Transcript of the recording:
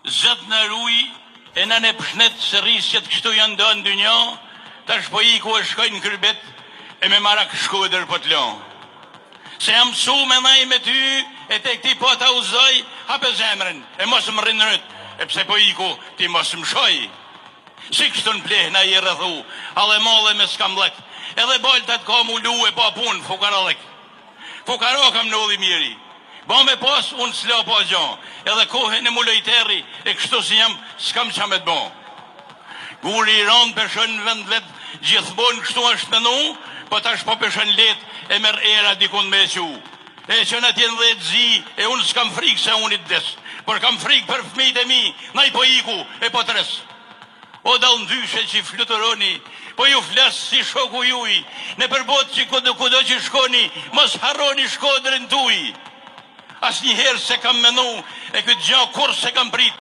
Zët në ruj, e në në pëshnet se rrisjet kështu janë do në dynjo, tash po i ku e shkoj në kërbet, e me marak shkuder po të lon. Se jam su me naj me ty, e te këti po ta uzoj, hape zemrën, e mos më rinërët, e pse po i ku ti mos më shoj. Si kështu në plehna i rëthu, ale mole me skamlek, edhe boltat ka mu lu e po pun, fukaralek. Fukaro kam në udhi miri. Bo me pos, unë s'lo po gjon, edhe kohën e mulojteri, e kështu si jam, s'kam qa me të bon. Guri i ronë peshën në vend vetë, gjithmonë kështu është menu, po tash po peshën let, e merr era dikun me qu. E që në tjenë dhe të zi, e unë s'kam frikë se unë i të des, por kam frikë për fëmijët e mi, na i po iku, e po të res. O dal ndyshe që i flutëroni, po ju flasë si shoku juj, në përbot që kudo që shkoni, mos harroni Shkodrën tuj. As njëherë se kam menu, e këtë gjao kur se kam prit.